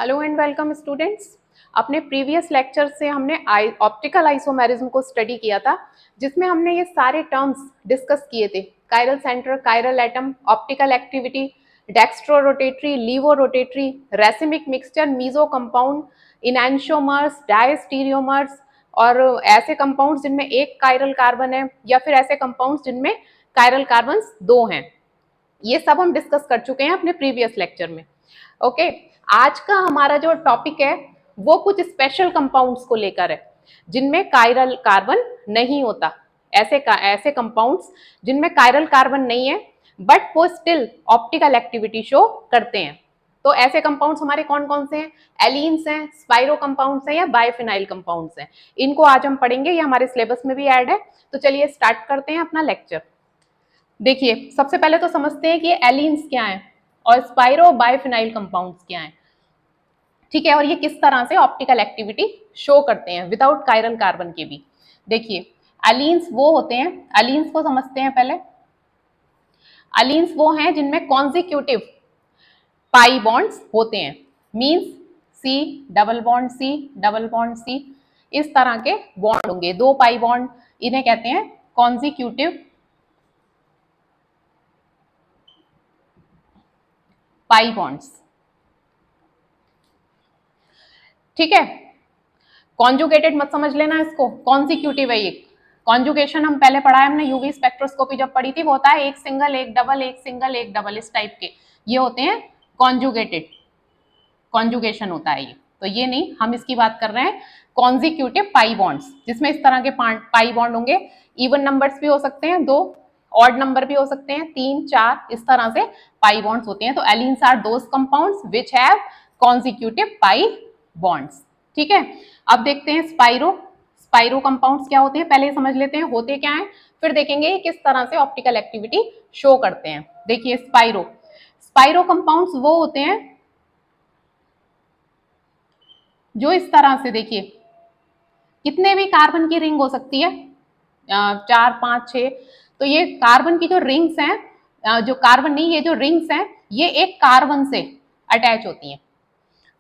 Hello and welcome students. अपने previous lecture से हमने ऑप्टिकल आइसोमेरिज्म को स्टडी किया था, जिसमें हमने ये सारे टर्म्स डिस्कस किए थे। Chiral centre, chiral atom, optical activity, dextro rotatory, laevo rotatory, racemic mixture, meso compound, enantiomers, diastereomers और ऐसे कंपाउंड्स जिनमें एक कायरल कार्बन है या फिर ऐसे कंपाउंड्स जिनमें कायरल कार्बन्स दो हैं। ये सब हम डिस्कस कर चुके हैं अपने प्रीवियस लेक्चर में। ओके, आज का हमारा जो टॉपिक है वो कुछ स्पेशल कंपाउंड्स को लेकर है जिनमें कायरल कार्बन नहीं होता। ऐसे कंपाउंड्स जिनमें कायरल कार्बन नहीं है बट वो स्टिल ऑप्टिकल एक्टिविटी शो करते हैं। तो ऐसे कंपाउंड्स हमारे कौन कौन से हैं? एलीन्स हैं, स्पाइरो कंपाउंड्स हैं या बायफिनाइल कंपाउंड्स हैं। इनको आज हम पढ़ेंगे, ये हमारे सिलेबस में भी ऐड है। तो चलिए स्टार्ट करते हैं अपना लेक्चर। देखिए, सबसे पहले तो समझते हैं कि एलीन्स क्या है और स्पाइरो बायफिनाइल कंपाउंड्स क्या है। ठीक है, और ये किस तरह से ऑप्टिकल एक्टिविटी शो करते हैं विदाउट कायरल कार्बन के भी। देखिए, एलीन्स वो होते हैं, एलीन्स को समझते हैं पहले। एलीन्स वो हैं जिनमें कॉन्जिक्यूटिव पाई बॉन्ड्स होते हैं। Means C double bond C double bond C, इस तरह के बॉन्ड होंगे, दो पाई बॉन्ड, इन्हें कहते हैं कॉन्जिक्यूटिव पाई बॉन्ड्स। ठीक है, कॉन्जुगेटेड मत समझ लेना इसको, कॉन्जिक्यूटिव है ये। कॉन्जुगेशन हम पहले पढ़ा है हमने, यूवी स्पेक्ट्रोस्कोपी जब पढ़ी थी, वो होता है एक सिंगल एक डबल, एक सिंगल एक डबल, इस टाइप के ये होते हैं कॉन्जुगेटेड। कॉन्जुगेशन होता है ये, तो ये नहीं, हम इसकी बात कर रहे हैं कॉन्जिक्यूटिव पाई बॉन्ड्स, जिसमें इस तरह के पाई बॉन्ड होंगे। इवन नंबर्स भी हो सकते हैं दो, ऑड नंबर भी हो सकते हैं तीन चार, इस तरह से पाई बॉन्ड्स होते हैं। तो allenes are those compounds which have consecutive pi bonds. ठीक है, अब देखते हैं स्पाइरो। स्पाइरो कंपाउंड्स क्या होते हैं, पहले समझ लेते हैं होते क्या है, फिर देखेंगे किस तरह से ऑप्टिकल एक्टिविटी शो करते हैं। देखिए, स्पाइरो स्पाइरो कंपाउंड्स वो होते हैं जो इस तरह से, देखिए, कितने भी कार्बन की रिंग हो सकती है, चार पांच छह। तो ये कार्बन की जो रिंग्स हैं, जो कार्बन नहीं, ये जो रिंग्स हैं, ये एक कार्बन से अटैच होती हैं।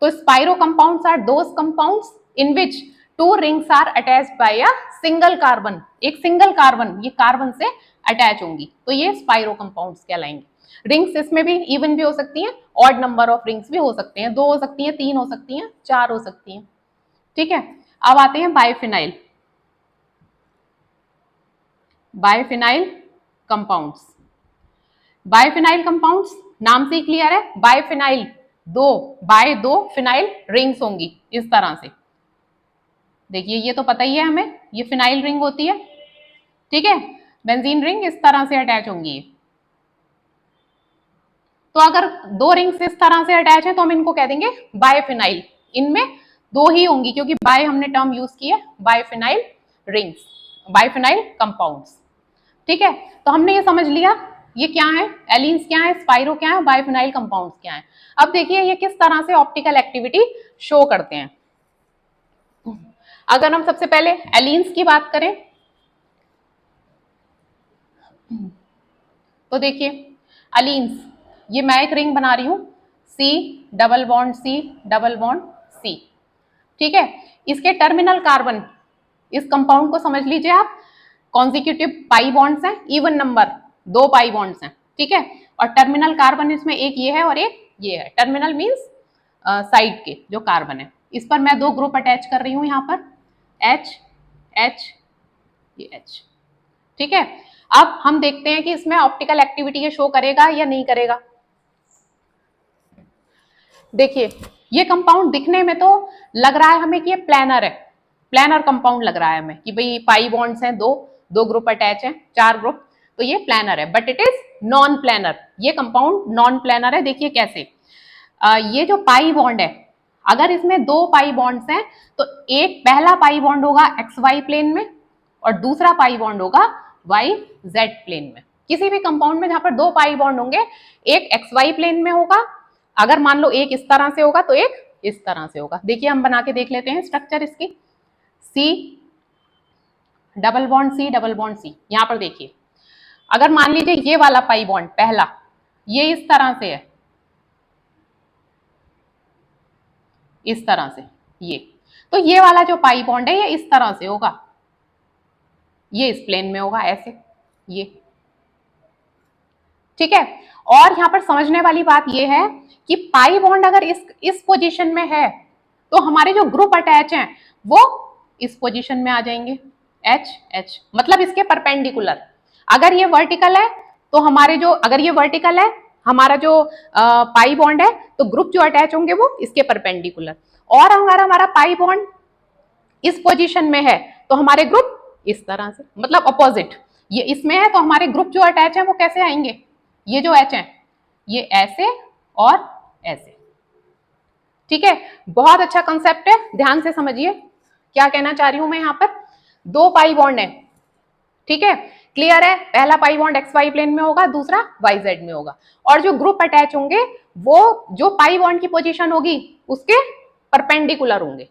तो spiro compounds are those compounds in which two rings are attached by a single carbon. एक सिंगल कार्बन ये कार्बन से अटैच होंगी, तो ये स्पाइरो कंपाउंड्स कहलाएंगे। रिंग्स इसमें भी इवन भी हो सकती हैं, ऑड नंबर ऑफ रिंग्स भी हो सकते हैं, दो हो सकती हैं, तीन हो सकती हैं, चार हो सकती हैं। ठीक है, अब आते हैं बायफिनाइल। बायफिनाइल कंपाउंड्स, बायफिनाइल कंपाउंड्स नाम से ही क्लियर है, बायफिनाइल दो, बाय दो फिनाइल रिंग्स होंगी इस तरह से। देखिए, ये तो पता ही है हमें, ये फिनाइल रिंग होती है। ठीक है, बेंजीन रिंग इस तरह से अटैच होंगी। तो अगर दो रिंग्स इस तरह से अटैच है तो हम इनको कह देंगे बायफिनाइल। इनमें दो ही होंगी क्योंकि बाय हमने टर्म यूज की है, बायफिनाइल रिंग्स, बायफिनाइल कंपाउंड्स। ठीक है, तो हमने ये समझ लिया ये क्या है, एलीन्स क्या है, स्पाइरो क्या है, बायफिनाइल कंपाउंड्स क्या है। अब देखिए ये किस तरह से ऑप्टिकल एक्टिविटी शो करते हैं। अगर हम सबसे पहले एलीन्स की बात करें तो देखिए, एलीन्स, ये मैं एक रिंग बना रही हूं, C double bond C double bond C. ठीक है, इसके टर्मिनल कार्बन, इस कंपाउंड को समझ लीजिए आप, कॉन्जिक्यूटिव पाई बॉन्ड्स हैं, इवन नंबर दो पाई बॉन्ड्स हैं। ठीक है, और टर्मिनल कार्बन इसमें एक ये है और एक ये है। टर्मिनल मीन्स साइड के जो कार्बन है, इस पर मैं दो ग्रुप अटैच कर रही हूं, यहां पर एच एच, ये एच। ठीक है, अब हम देखते हैं कि इसमें ऑप्टिकल एक्टिविटी ये शो करेगा या नहीं करेगा। देखिए, ये कंपाउंड दिखने में तो लग रहा है हमें कि ये प्लानर है, प्लानर कंपाउंड लग रहा है हमें कि भाई पाई बॉन्ड्स हैं दो, दो ग्रुप अटैच हैं, चार ग्रुप, तो ये प्लानर है। But it is non planner, ये कंपाउंड नॉन प्लानर है। देखिए कैसे, ये जो पाई बॉन्ड है, अगर इसमें दो पाई बॉन्ड्स हैं तो एक पहला पाई बॉन्ड होगा एक्स वाई प्लेन में और दूसरा पाई बॉन्ड होगा वाई जेड प्लेन में। किसी भी कंपाउंड में जहां पर दो पाई बॉन्ड होंगे, एक एक्स वाई प्लेन में होगा, अगर मान लो एक इस तरह से होगा तो एक इस तरह से होगा। देखिए हम बना के देख लेते हैं स्ट्रक्चर इसकी, C double bond C double bond C. यहां पर देखिए, अगर मान लीजिए ये वाला पाई बॉन्ड पहला ये इस तरह से है, इस तरह से ये। तो ये वाला जो पाई बॉन्ड है ये इस तरह से होगा, ये इस प्लेन में होगा ऐसे, ये ठीक है। और यहां पर समझने वाली बात ये है कि पाई बॉन्ड अगर इस पोजीशन में है तो हमारे जो ग्रुप अटैच हैं वो इस पोजीशन में आ जाएंगे, एच एच, मतलब इसके परपेंडिकुलर। अगर ये वर्टिकल है तो हमारे जो, अगर ये वर्टिकल है हमारा जो पाई बॉन्ड है तो ग्रुप जो अटैच होंगे वो इसके परपेंडिकुलर। और अगर हमारा पाई बॉन्ड इस पोजीशन में है तो हमारे ग्रुप इस तरह से, मतलब अपोजिट। ये इसमें है तो हमारे ग्रुप जो अटैच है वो कैसे आएंगे, ये जो एच है ये ऐसे और ऐसे, ठीक है। बहुत अच्छा कंसेप्ट है, ध्यान से समझिए क्या कहना चाह रही हूं मैं यहाँ पर। दो पाई बॉन्ड है, ठीक है, क्लियर है। पहला pi bond X Y plane में होगा, दूसरा वाई जेड में होगा। और जो ग्रुप अटैच होंगे वो जो पाई बॉन्ड की पोजीशन होगी उसके परपेंडिकुलर होंगे,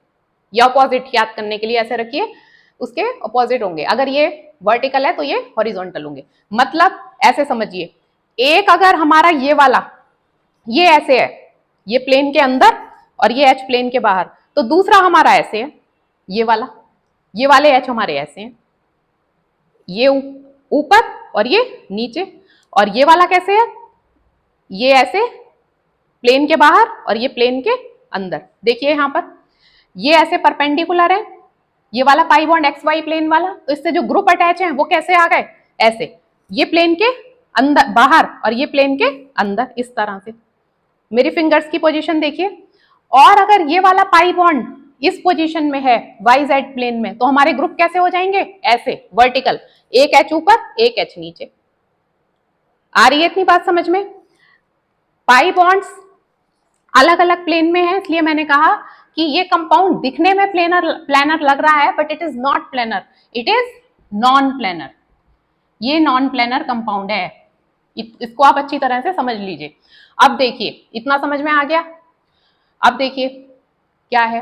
या अपोजिट, याद करने के लिए ऐसे रखिए, उसके अपोजिट होंगे। अगर ये वर्टिकल है तो ये हॉरिजॉन्टल होंगे। मतलब ऐसे समझिए, एक अगर हमारा ये वाला, ये ऐसे है, ये प्लेन के अंदर और ये एच प्लेन के बाहर, तो दूसरा हमारा ऐसे है, ये वाला, ये वाले एच हमारे ऐसे हैं, ये ऊपर और ये नीचे। और ये वाला कैसे है, ये ऐसे प्लेन के बाहर और ये प्लेन के अंदर। देखिए यहां पर ये ऐसे परपेंडिकुलर है, ये वाला pi bond X Y plane वाला, तो इससे जो ग्रुप अटैच है वो कैसे आ गए, ऐसे, ये प्लेन के अंदर बाहर और ये प्लेन के अंदर, इस तरह से। मेरी फिंगर्स की पोजीशन देखिए। और अगर ये वाला पाई बॉन्ड इस पोजीशन में है वाई जेड प्लेन में तो हमारे ग्रुप कैसे हो जाएंगे, ऐसे वर्टिकल, एक एच ऊपर एक एच नीचे। आ रही है इतनी बात समझ में। पाई बॉन्ड्स अलग अलग प्लेन में है, इसलिए मैंने कहा कि ये कंपाउंड दिखने में प्लेनर लग रहा है, but it is not planar, it is non planar. ये नॉन प्लेनर कंपाउंड है, इसको आप अच्छी तरह से समझ लीजिए। अब देखिए इतना समझ में आ गया। अब देखिए क्या है,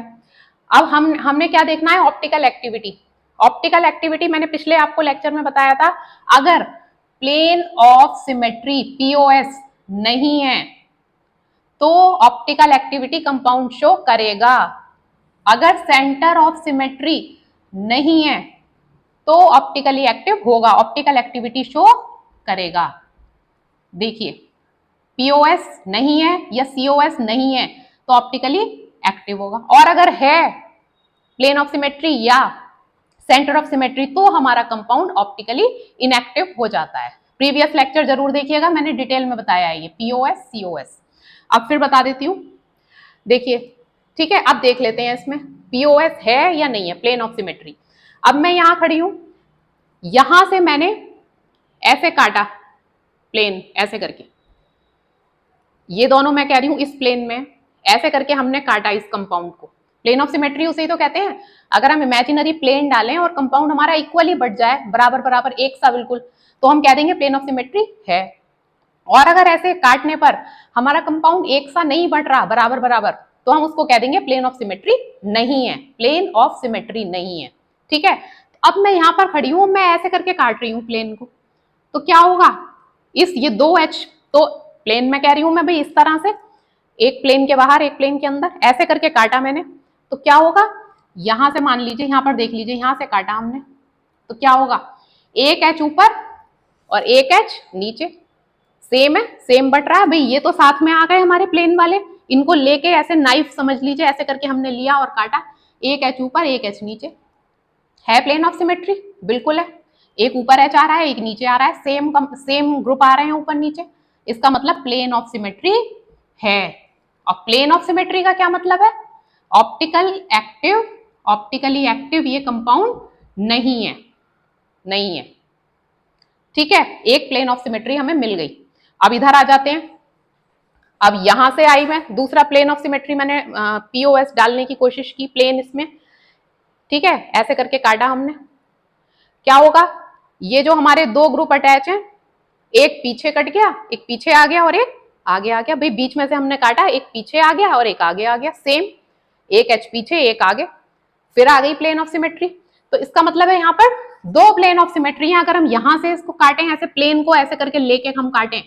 अब हमने क्या देखना है, ऑप्टिकल एक्टिविटी। ऑप्टिकल एक्टिविटी मैंने पिछले आपको लेक्चर में बताया था, अगर प्लेन ऑफ सिमेट्री पीओएस नहीं है तो ऑप्टिकल एक्टिविटी कंपाउंड शो करेगा। अगर सेंटर ऑफ सिमेट्री नहीं है तो ऑप्टिकली एक्टिव होगा, ऑप्टिकल एक्टिविटी शो करेगा। देखिए पीओएस नहीं है या सीओएस नहीं है तो ऑप्टिकली एक्टिव होगा, और अगर है प्लेन ऑफ सिमेट्री या सेंटर ऑफ सिमेट्री तो हमारा कंपाउंड ऑप्टिकली इनएक्टिव हो जाता है। प्रीवियस लेक्चर जरूर देखिएगा, मैंने डिटेल में बताया है ये पीओएस सीओएस। अब फिर बता देती हूं, देखिए ठीक है। अब देख लेते हैं इसमें पीओएस है या नहीं है, प्लेन ऑफ सिमेट्री। अब मैं यहां खड़ी हूं, यहां से मैंने ऐसे काटा प्लेन, ऐसे करके, ये दोनों मैं कह रही हूं इस प्लेन में ऐसे करके हमने काटा इस कंपाउंड को, प्लेन ऑफ सिमेट्री उसे ही तो कहते हैं। अगर हम इमेजिनरी प्लेन डालें और कंपाउंड हमारा इक्वली बढ़ जाए, बराबर बराबर एक सा बिल्कुल, तो हम कह देंगे प्लेन ऑफ सिमेट्री है। और अगर ऐसे काटने पर हमारा कंपाउंड एक सा नहीं बढ़ रहा बराबर बराबर, तो हम उसको कह देंगे प्लेन ऑफ सिमेट्री नहीं है, प्लेन ऑफ सिमेट्री नहीं है, ठीक है। अब मैं यहां पर खड़ी हूं, मैं ऐसे करके काट रही हूं प्लेन को, तो क्या होगा, इस ये दो एच, तो प्लेन में कह रही हूं मैं भाई इस तरह से, एक प्लेन के बाहर एक प्लेन के अंदर, ऐसे करके काटा मैंने, तो क्या होगा, यहां से मान लीजिए, यहां पर देख लीजिए, यहां से काटा हमने, तो क्या होगा, एक एच ऊपर और एक एच नीचे, सेम है, सेम बट रहा है भाई, ये तो साथ में आ गए हमारे प्लेन वाले, इनको लेके ऐसे नाइफ समझ लीजिए, ऐसे करके हमने लिया और काटा, एक एच ऊपर एक एच नीचे, है प्लेन ऑफ सिमेट्री, बिल्कुल है। एक ऊपर एच आ रहा है एक नीचे आ रहा है, सेम ग्रुप आ रहे हैं ऊपर नीचे, इसका मतलब प्लेन ऑफ सिमेट्री है। और प्लेन ऑफ सिमेट्री का क्या मतलब है, ऑप्टिकल एक्टिव, ऑप्टिकली एक्टिव ये कंपाउंड नहीं है, नहीं है, ठीक है। एक प्लेन ऑफ सिमेट्री हमें मिल गई। अब इधर आ जाते हैं, अब यहां से आई मैं, दूसरा प्लेन ऑफ सिमेट्री मैंने पीओएस डालने की कोशिश की प्लेन इसमें, ठीक है, ऐसे करके काटा हमने, क्या होगा, ये जो हमारे दो ग्रुप अटैच हैं, एक पीछे कट गया, एक पीछे आ गया और एक आगे आ गया, भाई बीच में से हमने काटा, एक पीछे आ गया और एक आगे आ गया, सेम, एक एच पीछे एक आगे, फिर आ गई प्लेन ऑफ सिमेट्री। तो इसका मतलब है यहाँ पर दो प्लेन ऑफ सिमेट्री हैं। अगर हम यहां से इसको काटें, ऐसे प्लेन को ऐसे करके लेके हम काटें,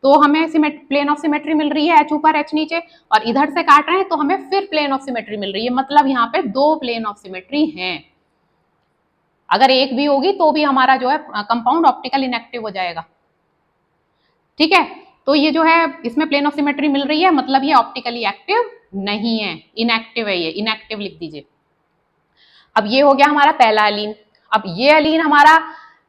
तो हमें प्लेन ऑफ सिमेट्री मिल रही है, H ऊपर H नीचे, और इधर से काट रहे हैं तो हमें फिर प्लेन ऑफ सिमेट्री मिल रही है, मतलब यहाँ पे दो प्लेन ऑफ सिमेट्री हैं। अगर एक भी होगी तो भी हमारा जो है कंपाउंड ऑप्टिकल इनएक्टिव हो जाएगा। ठीक है, तो ये जो है इसमें प्लेन ऑफ सिमेट्री मिल रही है, मतलब ये ऑप्टिकली एक्टिव नहीं है, इनएक्टिव है, ये इनएक्टिव लिख दीजिए। अब ये हो गया हमारा पहला एलीन। अब ये एलीन हमारा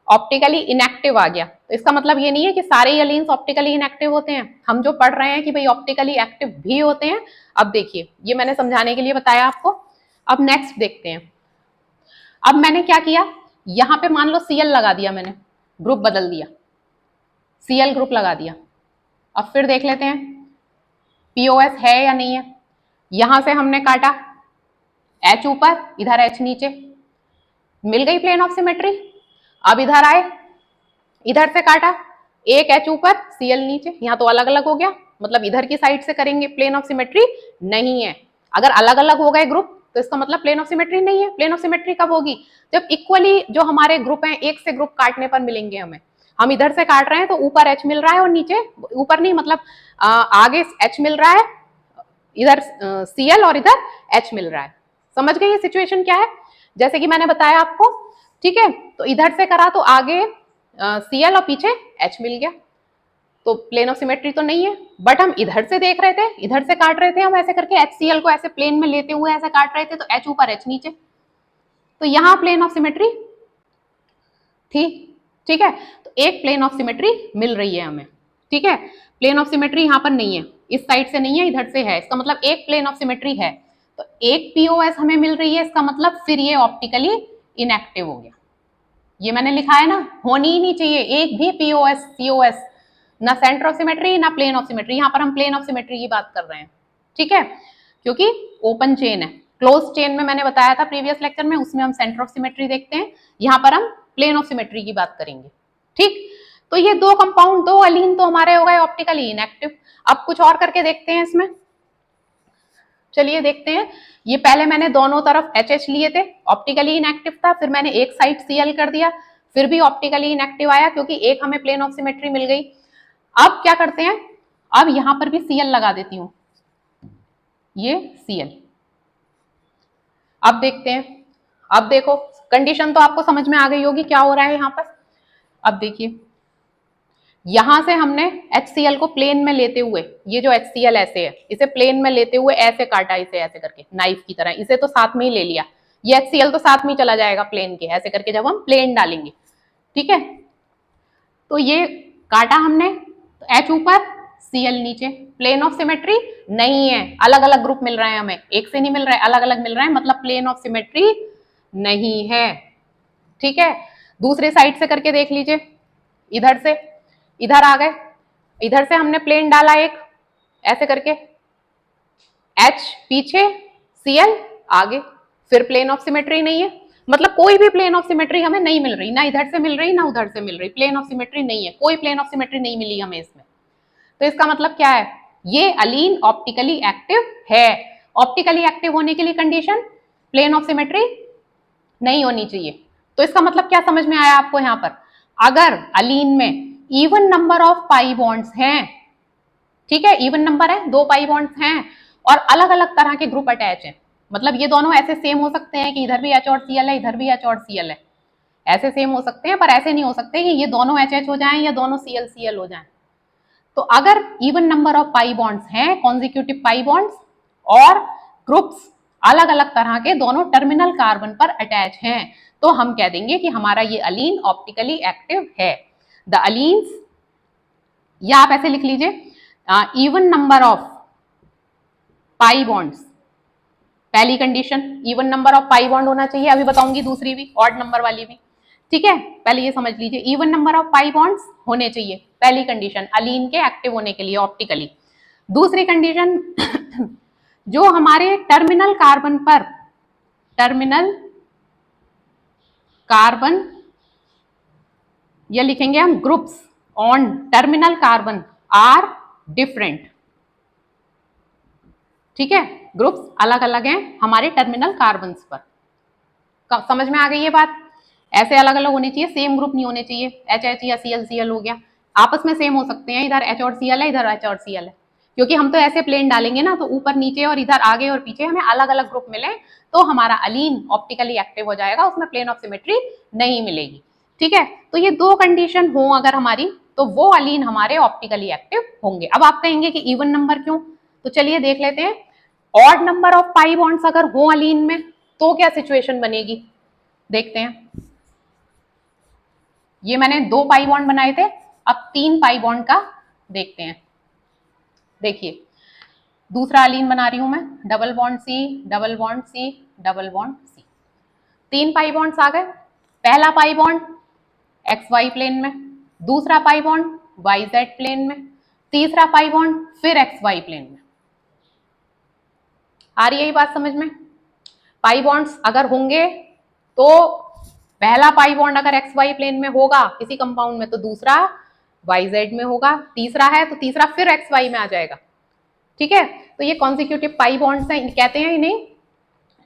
ऑप्टिकली इनएक्टिव आ गया, तो इसका मतलब ये नहीं है कि सारे एलीन्स ऑप्टिकली इनएक्टिव होते हैं, हम जो पढ़ रहे हैं कि भाई ऑप्टिकली एक्टिव भी होते हैं। अब देखिए, ये मैंने समझाने के लिए बताया आपको। अब नेक्स्ट देखते हैं। अब मैंने क्या किया, यहां पे मान लो Cl लगा दिया, मैंने ग्रुप बदल दिया, Cl ग्रुप लगा दिया। अब फिर देख लेते हैं POS है या नहीं है। यहां से हमने काटा, H ऊपर इधर H नीचे, मिल गई प्लेन ऑफ सिमेट्री। अब इधर आए, इधर से काटा, एक H ऊपर Cl नीचे, यहाँ तो अलग अलग हो गया, मतलब इधर की साइड से करेंगे प्लेन ऑफ सिमेट्री नहीं है। अगर अलग अलग हो गए ग्रुप तो इसका मतलब प्लेन ऑफ सिमेट्री नहीं है। प्लेन ऑफ सिमेट्री कब होगी, जब इक्वली जो हमारे ग्रुप हैं एक से ग्रुप काटने पर मिलेंगे हमें। हम इधर से काट रहे हैं तो ऊपर H मिल रहा है और नीचे, ऊपर नहीं मतलब आगे H मिल रहा है, इधर Cl और इधर H मिल रहा है। समझ गए ये सिचुएशन क्या है, जैसे कि मैंने बताया आपको। ठीक है, तो इधर से करा तो आगे Cl और पीछे H मिल गया, तो प्लेन ऑफ सिमेट्री तो नहीं है। बट हम इधर से देख रहे थे, इधर से काट रहे थे हम ऐसे करके, HCl को ऐसे प्लेन में लेते हुए ऐसे काट रहे थे, तो H ऊपर H नीचे, तो यहां प्लेन ऑफ सिमेट्री थी। ठीक है, तो एक प्लेन ऑफ सिमेट्री मिल रही है हमें। ठीक है, प्लेन ऑफ सिमेट्री यहाँ पर नहीं है, इस साइड से नहीं है, इधर से है, इसका मतलब एक प्लेन ऑफ सिमेट्री है। तो एक POS हमें मिल रही है, इसका मतलब फिर ये ऑप्टिकली इनएक्टिव हो गया। ये मैंने लिखा है ना, होनी ही नहीं चाहिए एक भी POS COS, ना सेंटर ऑफ सिमेट्री ना प्लेन ऑफ सिमेट्री। यहाँ पर हम प्लेन ऑफ सिमेट्री की बात कर रहे हैं। ठीक है, क्योंकि ओपन चेन है। क्लोज चेन में मैंने बताया था प्रीवियस लेक्चर में, उसमें हम सेंटर ऑफ सिमेट्री देखते हैं, यहाँ पर हम प्लेन ऑफ सिमेट्री की बात करेंगे। ठीक, तो ये दो कंपाउंड, दो एलीन तो हमारे हो गए ऑप्टिकली इनएक्टिव। अब कुछ और करके देखते हैं इसमें, चलिए देखते हैं। ये पहले मैंने दोनों तरफ HH लिए थे, ऑप्टिकली इनएक्टिव था, फिर मैंने एक साइड Cl कर दिया, फिर भी ऑप्टिकली इनएक्टिव आया, क्योंकि एक हमें प्लेन ऑफ सिमेट्री मिल गई। अब क्या करते हैं, अब यहां पर भी Cl लगा देती हूं, ये Cl। अब देखते हैं, अब देखो कंडीशन तो आपको समझ में आ गई होगी क्या हो रहा है यहां पर। अब देखिए, यहां से हमने HCl को प्लेन में लेते हुए, ये जो HCl ऐसे है, इसे प्लेन में लेते हुए ऐसे काटा, इसे ऐसे करके नाइफ की तरह, इसे तो साथ में ही ले लिया, ये HCl तो साथ में ही चला जाएगा प्लेन के, ऐसे करके जब हम प्लेन डालेंगे। ठीक है, तो ये काटा हमने, तो H ऊपर Cl नीचे, प्लेन ऑफ सिमेट्री नहीं है, अलग अलग ग्रुप मिल रहे हैं हमें, एक से नहीं मिल रहा है, अलग अलग मिल रहे हैं, मतलब प्लेन ऑफ सिमेट्री नहीं है। ठीक है, दूसरे साइड से करके देख लीजिए, इधर से इधर आ गए, इधर से हमने प्लेन डाला एक ऐसे करके, H पीछे Cl आगे, फिर प्लेन ऑफ सिमेट्री नहीं है, मतलब कोई भी प्लेन ऑफ सिमेट्री हमें नहीं मिल रही, ना इधर से मिल रही ना उधर से मिल रही, प्लेन ऑफ सिमेट्री नहीं है, कोई प्लेन ऑफ सिमेट्री नहीं मिली हमें इसमें। तो इसका मतलब क्या है, ये एलीन ऑप्टिकली एक्टिव है। ऑप्टिकली एक्टिव होने के लिए कंडीशन प्लेन ऑफ सिमेट्री नहीं होनी चाहिए। तो इसका मतलब क्या समझ में आया आपको यहाँ पर, अगर एलीन में even number of pi bonds हैं, ठीक है, इवन नंबर है, 2 पाई बॉन्ड्स हैं, और अलग अलग तरह के ग्रुप अटैच हैं, मतलब ये दोनों ऐसे सेम हो सकते हैं कि इधर भी H और Cl है, इधर भी H और Cl है, ऐसे सेम हो सकते हैं, पर ऐसे नहीं हो सकते कि ये दोनों HH हो जाएं या दोनों Cl Cl हो जाएं। तो अगर even number of pi bonds हैं, कॉन्जिक्यूटिव पाई बॉन्ड्स, और ग्रुप्स अलग अलग तरह के दोनों टर्मिनल कार्बन पर अटैच हैं, तो हम कह देंगे कि हमारा ये अलीन ऑप्टिकली एक्टिव है। द अलीन्स, या आप ऐसे लिख लीजिए, even number of pi bonds, पहली condition even number of pi bond होना चाहिए, अभी बताऊंगी दूसरी भी, ऑड नंबर वाली भी। ठीक है, पहले ये समझ लीजिए, even number of pi bonds होने चाहिए, पहली कंडीशन अलीन के एक्टिव होने के लिए ऑप्टिकली। दूसरी कंडीशन जो हमारे टर्मिनल कार्बन पर, टर्मिनल कार्बन, ये लिखेंगे हम groups on terminal carbon are different. ठीक है, ग्रुप्स अलग अलग हैं हमारे टर्मिनल कार्बन पर। समझ में आ गई ये बात, ऐसे अलग अलग होने चाहिए, सेम ग्रुप नहीं होने चाहिए, HH या Cl Cl हो गया। आपस में सेम हो सकते हैं, इधर H और Cl है, इधर H और Cl है, क्योंकि हम तो ऐसे प्लेन डालेंगे ना, तो ऊपर नीचे और इधर आगे और पीछे हमें अलग अलग ग्रुप मिले तो हमारा अलीन ऑप्टिकली एक्टिव हो जाएगा, उसमें प्लेन ऑफ सिमेट्री नहीं मिलेगी। ठीक है, तो ये दो कंडीशन हो अगर हमारी, तो वो अलीन हमारे ऑप्टिकली एक्टिव होंगे। अब आप कहेंगे कि इवन नंबर क्यों, तो चलिए देख लेते हैं। Odd number of pi bonds अगर हो अलीन में तो क्या सिचुएशन बनेगी, देखते हैं। ये मैंने 2 पाई बॉन्ड बनाए थे, अब 3 पाई बॉन्ड का देखते हैं। देखिए दूसरा अलीन बना रही हूं मैं, double bond C, double bond C, double bond C, 3 pi bonds आ गए। पहला pi bond X Y plane में, दूसरा pi bond Y Z plane में, तीसरा पाई बॉन्ड फिर एक्स वाई प्लेन में। आ रही है ये बात समझ में? पाई बॉन्ड्स अगर होंगे तो पहला पाई बॉन्ड अगर एक्स वाई प्लेन में होगा किसी कंपाउंड में, तो दूसरा वाई जेड में होगा, तीसरा है तो तीसरा फिर एक्स वाई में आ जाएगा। ठीक है, तो ये कॉन्सिक्यूटिव पाई बॉन्ड्स हैं, कहते हैं इन्हें।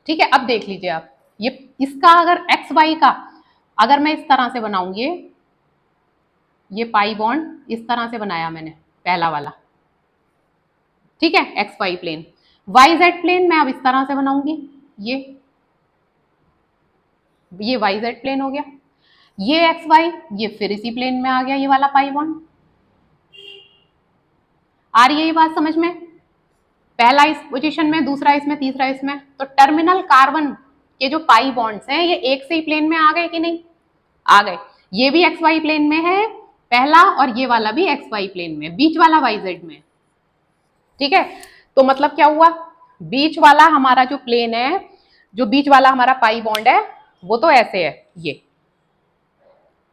ठीक है, अब देख लीजिए आप, ये इसका अगर एक्स वाई का अगर मैं इस तरह से बनाऊंगी, ये पाई बॉन्ड इस तरह से बनाया मैंने पहला वाला, ठीक है, X Y plane. Y Z plane मैं अब इस तरह से बनाऊंगी, ये वाई जेड प्लेन हो गया, ये एक्स वाई, ये फिर इसी प्लेन में आ गया ये वाला पाई बॉन्ड। आ रही है ये बात समझ में? पहला इस पोजीशन में, दूसरा इसमें, तीसरा इसमें, तो टर्मिनल कार्बन के जो पाई बॉन्ड्स हैं ये एक से ही प्लेन में आ गए कि नहीं? आ गए। ये भी एक्स वाई प्लेन में है पहला, और ये वाला भी एक्स वाई प्लेन में, बीच वाला वाई जेड में। ठीक है, तो मतलब क्या हुआ, बीच वाला हमारा जो प्लेन है, जो बीच वाला हमारा पाई बॉन्ड है वो तो ऐसे है ये,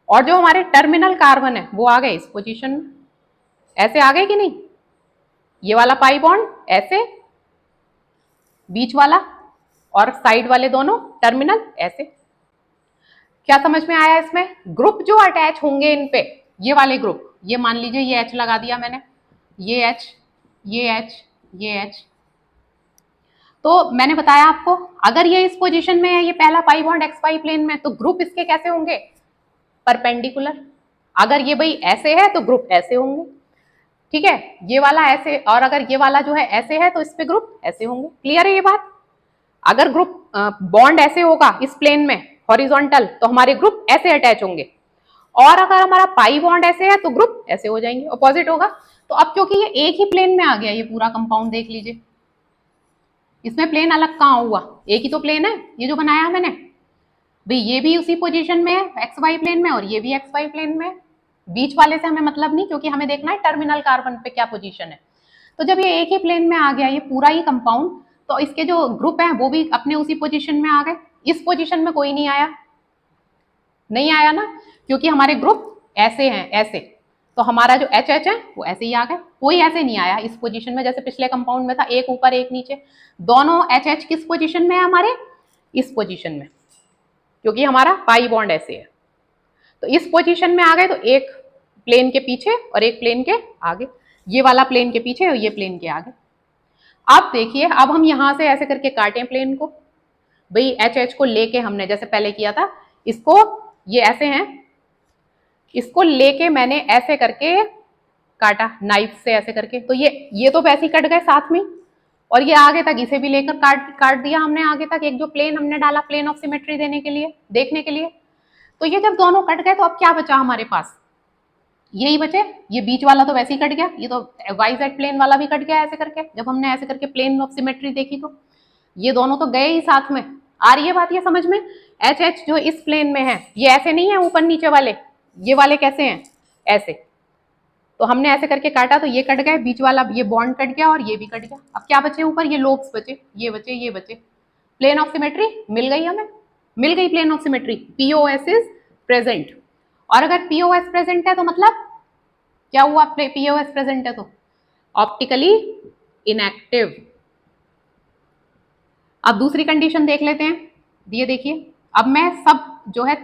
और जो हमारे टर्मिनल कार्बन है वो आ गए इस पोजीशन में, ऐसे आ गए कि नहीं? ये वाला पाई बॉन्ड ऐसे, बीच वाला, और साइड वाले दोनों टर्मिनल ऐसे। क्या समझ में आया इसमें? ग्रुप जो अटैच होंगे इन पे, ये वाले ग्रुप, ये मान लीजिए ये एच लगा दिया मैंने, ये एच, ये एच, ये एच, तो मैंने बताया आपको अगर ये इस पोजीशन में है, ये पहला pi bond X Y plane में, तो ग्रुप इसके कैसे होंगे? परपेंडिकुलर। अगर ये भाई ऐसे है तो ग्रुप ऐसे होंगे। ठीक है, ये वाला ऐसे, और अगर ये वाला जो है ऐसे है तो इस पे ग्रुप ऐसे होंगे। क्लियर है ये बात? अगर ग्रुप बॉन्ड ऐसे होगा इस प्लेन में हॉरिजॉन्टल, तो हमारे ग्रुप ऐसे अटैच होंगे, और अगर हमारा पाई बॉन्ड ऐसे है तो ग्रुप ऐसे हो जाएंगे, अपोजिट होगा। तो अब क्योंकि ये एक ही प्लेन में आ गया, ये पूरा कंपाउंड देख लीजिए, इसमें प्लेन अलग कहाँ हुआ, एक ही तो प्लेन है ये जो बनाया मैंने भाई, ये भी उसी पोजीशन में है एक्स वाई प्लेन में, और ये भी एक्स वाई प्लेन में। बीच वाले से हमें मतलब नहीं, क्योंकि हमें देखना है टर्मिनल कार्बन पे क्या पोजीशन है। तो जब ये एक ही प्लेन में आ गया ये पूरा ही कंपाउंड, तो इसके जो ग्रुप हैं वो भी अपने उसी पोजीशन में आ गए। इस पोजीशन में कोई नहीं आया, नहीं आया ना, क्योंकि हमारे ग्रुप ऐसे हैं, ऐसे, तो हमारा जो एच एच है वो ऐसे ही आ गया, कोई ऐसे नहीं आया इस पोजीशन में, जैसे पिछले कंपाउंड में था एक ऊपर एक नीचे। दोनों एच एच किस पोजीशन में है हमारे? इस पोजीशन में, क्योंकि हमारा पाई बॉन्ड ऐसे है, तो इस पोजीशन में आ गए, तो एक प्लेन के पीछे और एक प्लेन के आगे, ये वाला प्लेन के पीछे और ये प्लेन के आगे। अब देखिए, अब हम यहां से ऐसे करके काटें प्लेन को, भाई एच एच को लेके हमने जैसे पहले किया था, इसको, ये ऐसे हैं, इसको लेके मैंने ऐसे करके काटा नाइफ से ऐसे करके, तो ये तो वैसे ही कट गए साथ में, और ये आगे तक इसे भी लेकर काट काट दिया हमने आगे तक, एक जो प्लेन हमने डाला प्लेन ऑफ सिमेट्री देने के लिए, देखने के लिए। तो ये जब दोनों कट गए तो अब क्या बचा हमारे पास? यही बचे, ये बीच वाला तो वैसे ही कट गया, ये तो वाई जेड प्लेन वाला भी कट गया ऐसे करके, जब हमने ऐसे करके प्लेन ऑफ सिमेट्री देखी तो ये दोनों तो गए ही साथ में। आ रही है बात ये समझ में? एच एच जो इस प्लेन में है ये ऐसे नहीं है ऊपर नीचे वाले, ये वाले कैसे हैं? ऐसे। तो हमने ऐसे करके काटा तो ये कट गए, बीच वाला ये बॉन्ड कट गया और ये भी कट गया। अब क्या बचे ऊपर? ये लोब्स बचे, ये बचे, ये बचे। प्लेन ऑफ सिमेट्री मिल गई हमें, मिल गई plane of symmetry, POS is present. और अगर पीओएस प्रेजेंट है तो मतलब क्या हुआ? पीओएस प्रेजेंट है तो ऑप्टिकली इनएक्टिव। अब दूसरी कंडीशन देख लेते हैं, ये देखिए, अब मैं सब जो है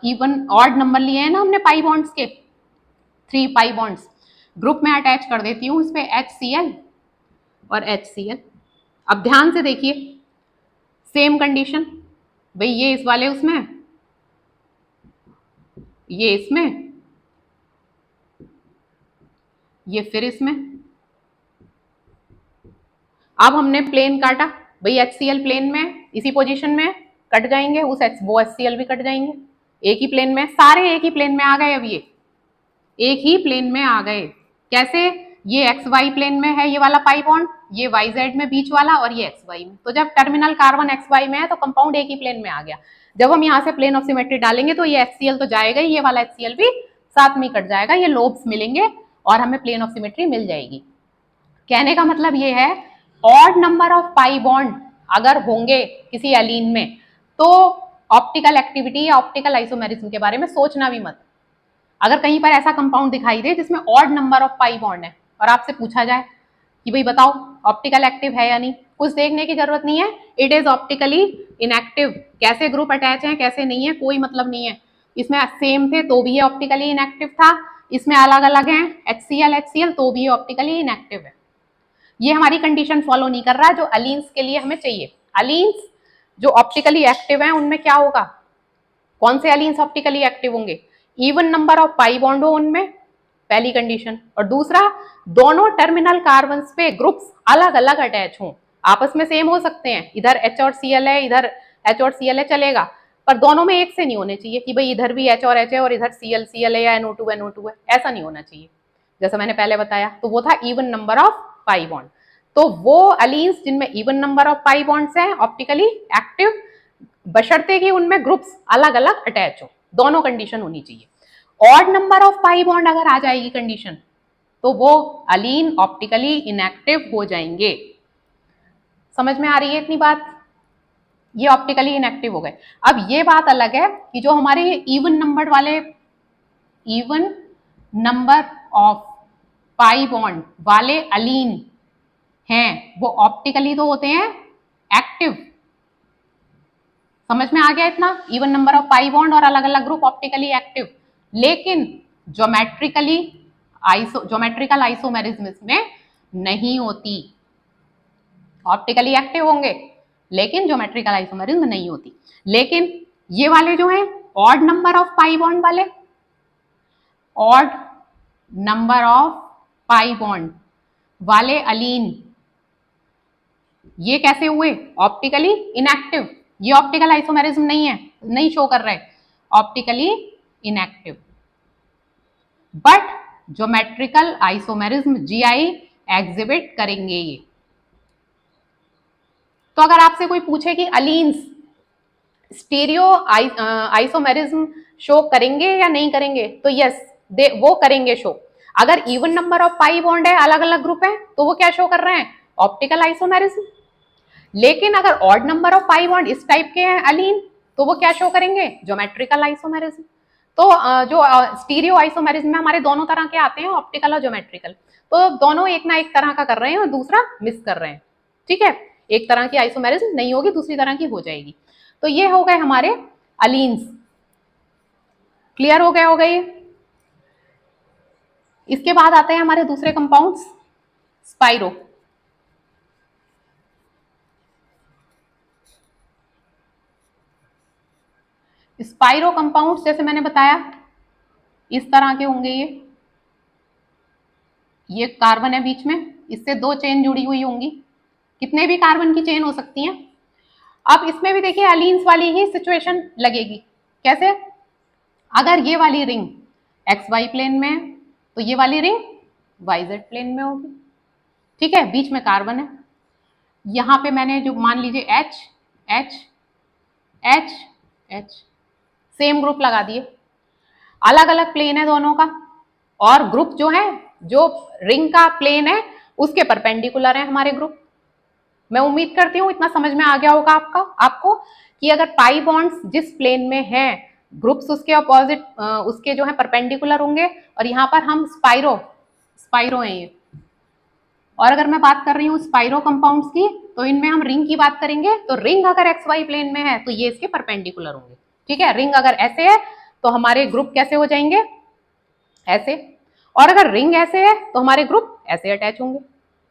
इवन ऑड नंबर लिए हैं ना हमने पाई बॉन्ड्स के, 3 पाई बॉन्ड्स ग्रुप में अटैच कर देती हूँ इस पे HCl और HCl। अब ध्यान से देखिए, सेम कंडीशन, भाई ये इस वाले उसमें, ये इसमें, ये फिर इसमें, अब हमने प्लेन काटा भाई, HCl प्लेन में इसी पोजीशन में कट जाएंगे, वो HCl भी कट जाएंगे, एक ही प्लेन में, सारे एक ही प्लेन में आ गए। अब ये एक ही प्लेन में आ गए। कैसे? ये एक्स वाई प्लेन में है ये वाला पाई बॉन्ड, ये वाई जेड में बीच वाला, और ये एक्स वाई में। तो जब टर्मिनल कार्बन एक्स वाई में है तो कंपाउंड एक ही प्लेन में आ गया। जब हम यहाँ से प्लेन ऑफ सिमेट्री डालेंगे तो ये HCl तो जाएगा ही, ये वाला HCl भी साथ में कट जाएगा, ये लोब्स मिलेंगे और हमें प्लेन ऑफ सिमेट्री मिल जाएगी। कहने का मतलब ये है, odd number of pi bond अगर होंगे किसी एलीन में तो ऑप्टिकल एक्टिविटी या ऑप्टिकल आइसोमेरिज्म के बारे में सोचना भी मत। अगर कहीं पर ऐसा कंपाउंड दिखाई दे जिसमें odd number of pi bond है और आपसे पूछा जाए कि भाई बताओ ऑप्टिकल एक्टिव है या नहीं, कुछ देखने की जरूरत नहीं है, इट इज ऑप्टिकली इनएक्टिव। कैसे ग्रुप अटैच है कैसे नहीं है कोई मतलब नहीं है, इसमें सेम थे तो भी ये ऑप्टिकली इनएक्टिव था, इसमें अलग अलग है HCl तो भी ये ऑप्टिकली इनएक्टिव है। ये हमारी कंडीशन फॉलो नहीं कर रहा है जो अलीन्स के लिए हमें चाहिए। अलीन्स जो ऑप्टिकली एक्टिव है उनमें क्या होगा, कौन से अलीन्स ऑप्टिकली एक्टिव होंगे, even number of pi bond हो उनमें, पहली कंडीशन, और दूसरा दोनों टर्मिनल कार्बन्स पे ग्रुप्स अलग अलग अटैच हों, आपस में सेम हो सकते हैं, इधर H और Cl है इधर H और Cl है चलेगा, पर दोनों में एक से नहीं होने चाहिए कि भाई इधर भी H और H है और इधर Cl है या NO2 है, ऐसा नहीं होना चाहिए जैसा मैंने पहले बताया। तो वो था even number of pi bond. तो वो अलीन्स जिनमें even number of pi bonds हैं ऑप्टिकली एक्टिव, बशर्ते कि उनमें ग्रुप्स अलग अलग अटैच हो, दोनों कंडीशन होनी चाहिए। Odd number of pi bond अगर आ जाएगी कंडीशन तो वो अलीन ऑप्टिकली इनएक्टिव हो जाएंगे। समझ में आ रही है इतनी बात? ये ऑप्टिकली इनएक्टिव हो गए। अब ये बात अलग है कि जो हमारे इवन नंबर वाले, even number of pi bond allene Aleen हैं वो ऑप्टिकली तो होते हैं एक्टिव। समझ में आ गया इतना? Even number of pi bond और अलग अलग ग्रुप ऑप्टिकली एक्टिव, लेकिन ज्योमेट्रिकल आइसोमेरिज्म में नहीं होती। ऑप्टिकली एक्टिव होंगे लेकिन ज्योमेट्रिकल आइसोमेरिज्म नहीं होती। लेकिन ये वाले जो हैं odd number of pi bond वाले, odd number of pi bond allene अलीन, ये कैसे हुए? Optically inactive. ये ऑप्टिकल आइसोमेरिज्म नहीं है, नहीं शो कर रहे, optically inactive, but geometrical isomerism GI exhibit करेंगे ये। तो अगर आपसे कोई पूछे कि अलीन्स स्टीरियो आइसोमेरिज्म शो करेंगे या नहीं करेंगे, तो यस वो करेंगे शो। अगर even number of pi bond है, अलग अलग ग्रुप है, तो वो क्या शो कर रहे हैं? Optical isomerism. लेकिन अगर odd number of pi bond इस टाइप के हैं अलीन, तो वो क्या शो करेंगे? Geometrical isomerism. तो जो स्टीरियो आइसोमेरिज्म में हमारे दोनों तरह के आते हैं, ऑप्टिकल और ज्योमेट्रिकल, तो दोनों एक ना एक तरह का कर रहे हैं और दूसरा मिस कर रहे हैं। ठीक है, एक तरह की आइसोमेरिज्म नहीं होगी, दूसरी तरह की हो जाएगी। तो ये हो गए हमारे अलीन्स। क्लियर हो गया होगा ये? इसके बाद आते हैं हमारे दूसरे कंपाउंड्स, स्पाइरो। स्पाइरो कंपाउंड्स जैसे मैंने बताया इस तरह के होंगे। ये कार्बन है बीच में, इससे दो चेन जुड़ी हुई होंगी, कितने भी कार्बन की चेन हो सकती हैं। अब इसमें भी देखिए अलीन्स वाली ही सिचुएशन लगेगी। कैसे? अगर ये वाली रिंग एक्स वाई प्लेन में है तो ये वाली रिंग वाई जेड प्लेन में होगी। ठीक है, बीच में कार्बन है, यहां पे मैंने जो मान लीजिए H H H H same group लगा दिए, अलग अलग प्लेन है दोनों का, और ग्रुप जो है, जो रिंग का प्लेन है उसके परपेंडिकुलर है हमारे ग्रुप। मैं उम्मीद करती हूँ इतना समझ में आ गया होगा आपको कि अगर पाई बॉन्ड्स जिस प्लेन में है, ग्रुप्स उसके अपोजिट उसके जो है परपेंडिकुलर होंगे, और यहाँ पर हम स्पाइरो हैं ये। और अगर मैं बात कर रही हूँ स्पाइरो कंपाउंड्स की, तो इनमें हम रिंग की बात करेंगे, तो रिंग अगर एक्स वाई प्लेन में है तो ये इसके परपेंडिकुलर होंगे। ठीक है, रिंग अगर ऐसे है तो हमारे ग्रुप कैसे हो जाएंगे? ऐसे। और अगर रिंग ऐसे है तो हमारे ग्रुप ऐसे अटैच होंगे,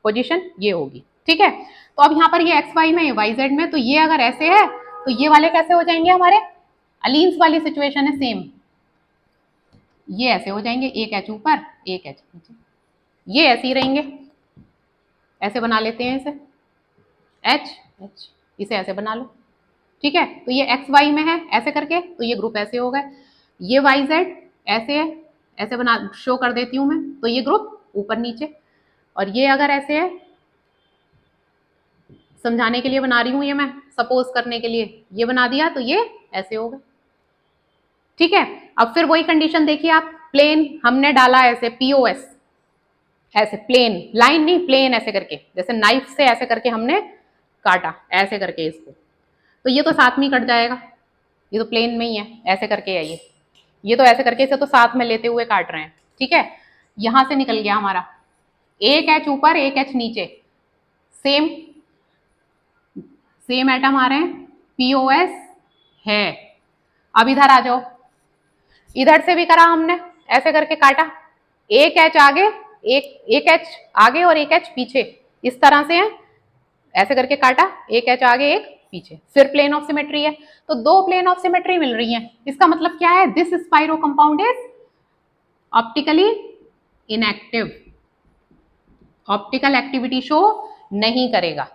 पोजीशन ये होगी। ठीक है, तो अब यहाँ पर ये एक्स वाई में, वाई जेड में, तो ये अगर ऐसे है तो ये वाले कैसे हो जाएंगे? हमारे अलीन्स वाली सिचुएशन है सेम, ये ऐसे हो जाएंगे, एक एच ऊपर एक एच नीचे। ये ऐसे ही रहेंगे, ऐसे बना लेते हैं इसे, एच एच, इसे ऐसे बना लो, ठीक है। तो ये एक्स वाई में है ऐसे करके, तो ये ग्रुप ऐसे हो गए। ये वाई जेड ऐसे है, ऐसे बना शो कर देती हूँ मैं, तो ये ग्रुप ऊपर नीचे। और ये अगर ऐसे है, समझाने के लिए बना रही हूँ ये मैं, सपोज करने के लिए ये बना दिया, तो ये ऐसे हो गए, ठीक है। अब फिर वही कंडीशन देखिए आप, प्लेन हमने डाला ऐसे पीओएस, ऐसे प्लेन, लाइन नहीं प्लेन, ऐसे करके जैसे नाइफ से ऐसे करके हमने काटा ऐसे करके इसको, तो ये तो साथ में ही कट जाएगा, ये तो प्लेन में ही है, ऐसे करके है ये तो ऐसे करके इसे तो साथ में लेते हुए काट रहे हैं, ठीक है। यहां से निकल गया हमारा, एक एच ऊपर एक एच नीचे, सेम सेम एटम आ रहे हैं, पीओएस है। अब इधर आ जाओ, इधर से भी करा हमने, ऐसे करके काटा, एक एच आगे, एक एच आगे और एक एच पीछे, इस तरह से है, ऐसे करके काटा, एक एच आगे एक पीछे, फिर प्लेन ऑफ सिमेट्री है, तो दो प्लेन ऑफ सिमेट्री मिल रही हैं। इसका मतलब क्या है, this spiro compound is optically inactive, optical activity show नहीं करेगा,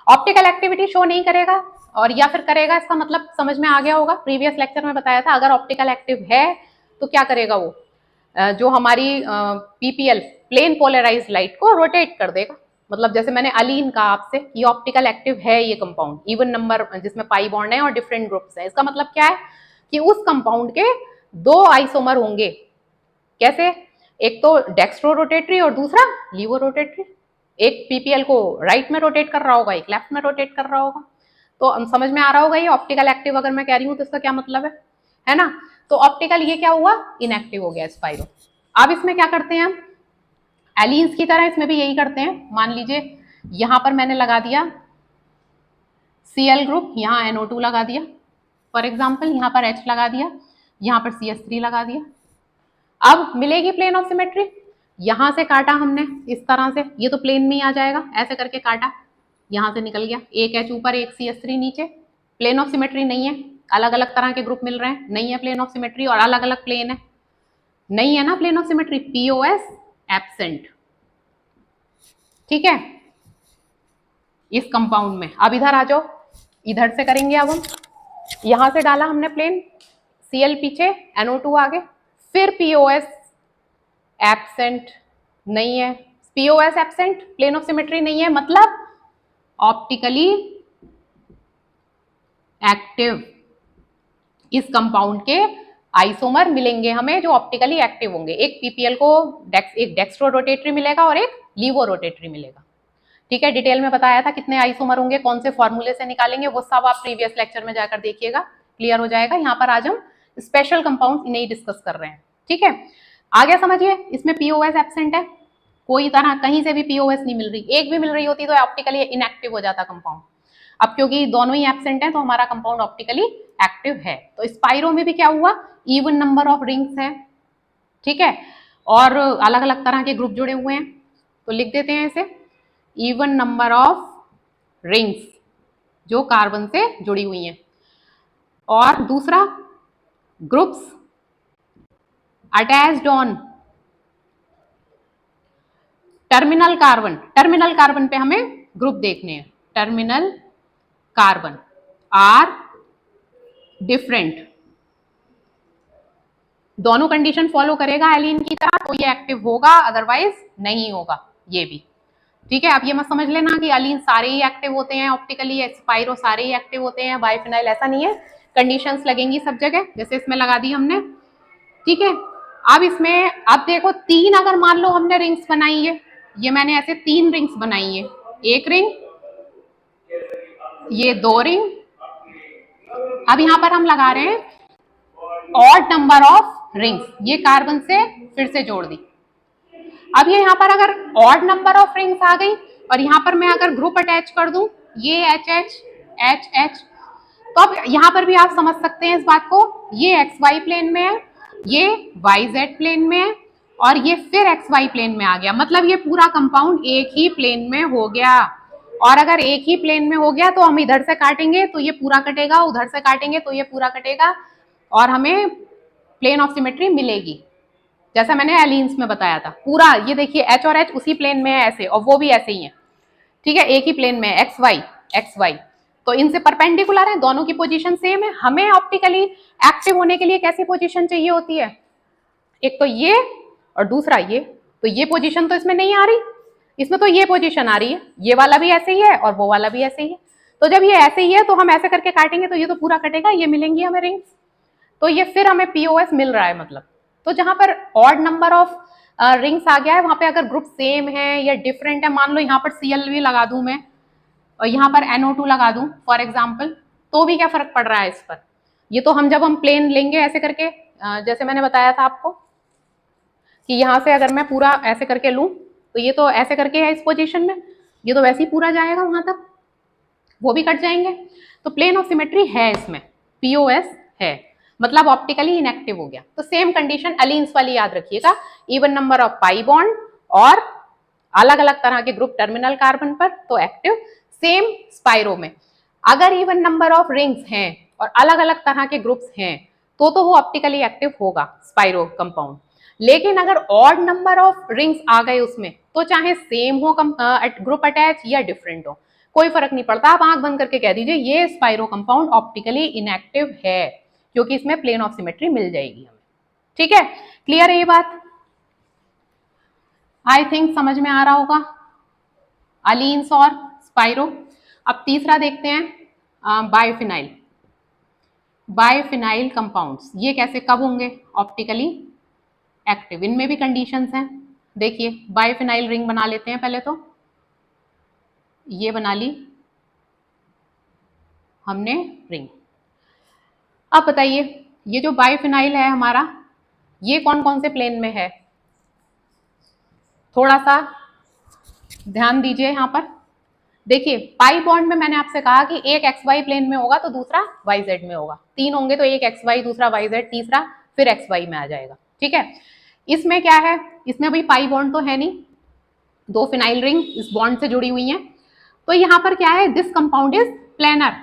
ऑप्टिकल एक्टिविटी शो नहीं करेगा, और या फिर करेगा, इसका मतलब समझ में आ गया होगा, प्रीवियस लेक्चर में बताया था, अगर ऑप्टिकल एक्टिव है तो क्या करेगा वो, जो हमारी पीपीएल प्लेन पोलराइज्ड लाइट को रोटेट कर देगा। मतलब जैसे मैंने अलीन कहा आपसे, ये ऑप्टिकल एक्टिव है, ये कंपाउंड इवन नंबर जिसमें पाई बॉन्ड है और डिफरेंट ग्रुप्स है, इसका मतलब क्या है कि उस कंपाउंड के दो आइसोमर होंगे, कैसे, एक तो डेक्स्ट्रो रोटेटरी और दूसरा लीवो रोटेटरी, एक पीपीएल को राइट में रोटेट कर रहा होगा, एक लेफ्ट में रोटेट कर रहा होगा। तो समझ में आ रहा होगा ये ऑप्टिकल एक्टिव अगर मैं कह रही हूँ तो इसका क्या मतलब है ना। तो ऑप्टिकल ये क्या हुआ, इनएक्टिव हो गया स्पाइरो। अब इसमें क्या करते हैं हम, एलिन्स की तरह इसमें भी यही करते हैं। मान लीजिए यहां पर मैंने लगा दिया Cl ग्रुप, यहाँ NO2 लगा दिया फॉर एग्जाम्पल, यहाँ पर H लगा दिया, यहाँ पर CH3 लगा दिया। अब मिलेगी प्लेन ऑफ सिमेट्री, यहां से काटा हमने इस तरह से, ये तो प्लेन में ही आ जाएगा, ऐसे करके काटा, यहां से निकल गया, एक एच ऊपर एक CH3 नीचे, प्लेन ऑफ सिमेट्री नहीं है, अलग अलग तरह के ग्रुप मिल रहे हैं, नहीं है प्लेन ऑफ सिमेट्री, और अलग अलग प्लेन है, नहीं है ना plane of symmetry, POS absent, ठीक है, इस कंपाउंड में। अब इधर आ जाओ, इधर से करेंगे अब हम, यहां से डाला हमने प्लेन, Cl पीछे, NO2 आगे, फिर पीओएस एब्सेंट, नहीं है, POS absent, plane of symmetry नहीं है, मतलब ऑप्टिकली एक्टिव, इस कंपाउंड के आइसोमर मिलेंगे हमें जो ऑप्टिकली एक्टिव होंगे, एक पीपीएल को एक डेक्स्ट्रो रोटेटरी मिलेगा और एक लीवो रोटेटरी मिलेगा, ठीक है। डिटेल में बताया था कितने आइसोमर होंगे, कौन से फॉर्मूले से निकालेंगे, वो सब आप प्रीवियस लेक्चर में जाकर देखिएगा, क्लियर हो जाएगा। यहाँ पर आज हम स्पेशल कंपाउंड इन्हें डिस्कस कर रहे हैं, ठीक है। आगे समझिए, इसमें पीओएस एब्सेंट है, कोई तरह कहीं से भी पीओएस नहीं मिल रही, एक भी मिल रही होती तो ऑप्टिकली इनएक्टिव हो जाता कंपाउंड। अब क्योंकि दोनों ही एब्सेंट है तो हमारा कंपाउंड ऑप्टिकली एक्टिव है। तो स्पाइरो में भी क्या हुआ, इवन नंबर ऑफ रिंग्स है, ठीक है, और अलग अलग तरह के ग्रुप जुड़े हुए हैं, तो लिख देते हैं इसे इवन नंबर ऑफ रिंग्स जो कार्बन से जुड़ी हुई हैं। और दूसरा, groups attached on terminal carbon, terminal carbon पे हमें ग्रुप देखने हैं, टर्मिनल कार्बन आर डिफरेंट, दोनों कंडीशन फॉलो करेगा एलिन की तरह तो ये एक्टिव होगा, अदरवाइज नहीं होगा, ये भी, ठीक है। अब ये मत समझ लेना कि अलीन सारे ही एक्टिव होते हैं ऑप्टिकली, स्पाइरो सारे ही एक्टिव होते हैं, बाइफिनाइल ऐसा नहीं है, कंडीशंस लगेंगी सब जगह, जैसे इसमें लगा दी हमने, ठीक है। अब इसमें अब देखो, तीन अगर मान लो हमने रिंग्स बनाई है, ये मैंने ऐसे तीन रिंग्स बनाई है, एक रिंग, ये दो रिंग, अब यहां पर हम लगा रहे हैं ऑड नंबर ऑफ रिंग्स, ये कार्बन से फिर से जोड़ दी। अब ये यहाँ पर अगर ऑड नंबर ऑफ रिंग्स आ गई और यहाँ पर मैं अगर ग्रुप अटैच कर दूं, ये एच एच एच एच, तो अब यहाँ पर भी आप समझ सकते हैं इस बात को, ये एक्स वाई प्लेन में है, ये वाई जेड प्लेन में है, और ये फिर एक्स वाई प्लेन में आ गया, मतलब ये पूरा कंपाउंड एक ही प्लेन में हो गया। और अगर एक ही प्लेन में हो गया तो हम इधर से काटेंगे तो ये पूरा कटेगा, उधर से काटेंगे तो ये पूरा कटेगा, और हमें प्लेन ऑफ सिमेट्री मिलेगी, जैसा मैंने एलिन्स में बताया था पूरा, ये देखिए एच और एच उसी प्लेन में है ऐसे, और वो भी ऐसे ही है, ठीक है, एक ही प्लेन में एक्स वाई एक्स वाई, तो इनसे परपेंडिकुलर है, दोनों की पोजीशन सेम है। हमें ऑप्टिकली एक्टिव होने के लिए कैसी पोजीशन चाहिए होती है, एक तो ये और दूसरा ये, तो ये पोजीशन तो इसमें नहीं आ रही, इसमें तो ये पोजीशन आ रही है, ये वाला भी ऐसे ही है और वो वाला भी ऐसे ही है। तो जब ये ऐसे ही है तो हम ऐसे करके काटेंगे तो ये तो पूरा कटेगा, ये मिलेंगी हमें रिंग्स, तो ये फिर हमें पीओएस मिल रहा है मतलब। तो जहां पर ऑड नंबर ऑफ रिंग्स आ गया है, वहां पे अगर ग्रुप सेम है या डिफरेंट है, मान लो यहाँ पर सीएल भी लगा दूं मैं और यहाँ पर NO2 लगा दूं फॉर एग्जाम्पल, तो भी क्या फर्क पड़ रहा है इस पर। ये तो हम जब हम प्लेन लेंगे ऐसे करके, जैसे मैंने बताया था आपको कि यहाँ से अगर मैं पूरा ऐसे करके लूं तो ये तो ऐसे करके है इस पोजीशन में, ये तो वैसे ही पूरा जाएगा वहां तक, वो भी कट जाएंगे। तो प्लेन ऑफ सिमेट्री है इसमें, पीओएस है, मतलब ऑप्टिकली इनएक्टिव हो गया। तो सेम कंडीशन अलीन्स वाली याद रखिएगा, even number of pi bond और अलग अलग तरह के ग्रुप टर्मिनल कार्बन पर तो एक्टिव, सेम स्पाइरो में अगर इवन नंबर ऑफ रिंग्स हैं और अलग अलग तरह के ग्रुप्स हैं तो वो ऑप्टिकली एक्टिव होगा स्पाइरो कंपाउंड। लेकिन अगर ऑड नंबर ऑफ रिंग्स आ गए उसमें, तो चाहे सेम हो ग्रुप अटैच या डिफरेंट हो, कोई फर्क नहीं पड़ता, आप आंख बंद करके कह दीजिए ये स्पाइरो कंपाउंड ऑप्टिकली इनएक्टिव है, क्योंकि इसमें प्लेन ऑफ सिमेट्री मिल जाएगी हमें। ठीक है, क्लियर है ये बात, आई थिंक समझ में आ रहा होगा, अलीन्स और स्पाइरो। अब तीसरा देखते हैं बायोफिनाइल। बायोफिनाइल कंपाउंड्स ये कैसे कब होंगे ऑप्टिकली एक्टिव, इनमें भी कंडीशंस हैं। देखिए बायोफिनाइल रिंग बना लेते हैं पहले, तो ये बना ली हमने रिंग। अब बताइए ये जो बायोफिनाइल है हमारा, ये कौन कौन से प्लेन में है, थोड़ा सा ध्यान दीजिए यहाँ पर। देखिए पाई बॉन्ड में मैंने आपसे कहा कि एक एक्स वाई प्लेन में होगा तो दूसरा वाई जेड में होगा, तीन होंगे तो एक एक्स वाई, दूसरा वाई जेड, तीसरा फिर एक्स वाई में आ जाएगा। ठीक है, इसमें क्या है, इसमें भाई पाई बॉन्ड तो है नहीं, दो फिनाइल रिंग इस बॉन्ड से जुड़ी हुई हैं, तो यहाँ पर क्या है, दिस कंपाउंड इज प्लेनर।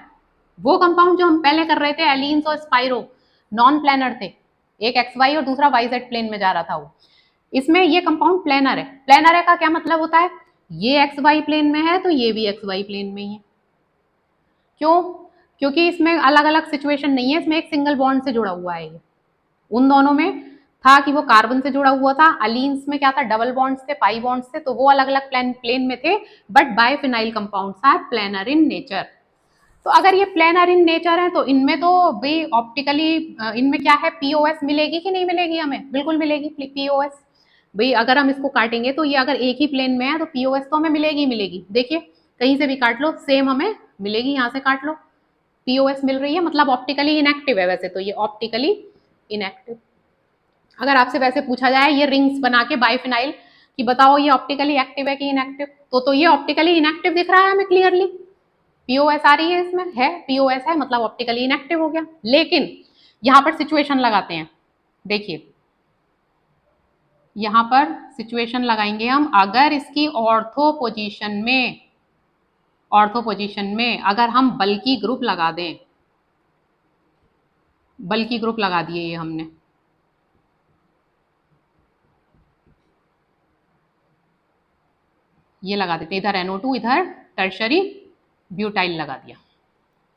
वो कंपाउंड जो हम पहले कर रहे थे एलीन्स और स्पाइरो, नॉन प्लेनर थे, एक एक्स वाई और दूसरा वाई जेड प्लेन में जा रहा था वो, इसमें ये कंपाउंड प्लेनर है। प्लेनर है का क्या मतलब होता है, ये एक्स वाई प्लेन में है तो ये भी एक्स वाई प्लेन में ही है। क्यों, क्योंकि इसमें अलग अलग सिचुएशन नहीं है, इसमें एक सिंगल बॉन्ड से जुड़ा हुआ है ये। उन दोनों में था कि वो कार्बन से जुड़ा हुआ था, अलीन्स में क्या था, डबल बॉन्ड्स थे, पाई बॉन्ड्स थे, तो वो अलग अलग प्लेन में थे, but biphenyl compounds are planar in nature. तो अगर ये प्लेनर इन नेचर है तो इनमें तो भाई ऑप्टिकली इनमें क्या है, पीओएस मिलेगी कि नहीं मिलेगी, हमें बिल्कुल मिलेगी पीओएस। भाई अगर हम इसको काटेंगे तो ये अगर एक ही प्लेन में है तो पीओएस तो हमें मिलेगी मिलेगी, देखिए कहीं से भी काट लो सेम हमें मिलेगी, यहाँ से काट लो पीओएस मिल रही है, मतलब ऑप्टिकली इनएक्टिव है वैसे तो ये ऑप्टिकली इनएक्टिव। अगर आपसे वैसे पूछा जाए ये रिंग्स बना के बायफिनाइल कि बताओ ये ऑप्टिकली एक्टिव है कि इनएक्टिव, तो ये ऑप्टिकली इनएक्टिव दिख रहा है हमें क्लियरली, पीओएस आ रही है इसमें, है पीओएस है मतलब ऑप्टिकली इनएक्टिव हो गया। लेकिन यहां पर सिचुएशन लगाते हैं, देखिए यहां पर सिचुएशन लगाएंगे हम, अगर इसकी ऑर्थो पोजीशन में अगर हम बल्कि ग्रुप लगा दें, बल्कि ग्रुप लगा दिए ये हमने, ये लगा देते इधर NO2 इधर टर्शरी ब्यूटाइल लगा दिया,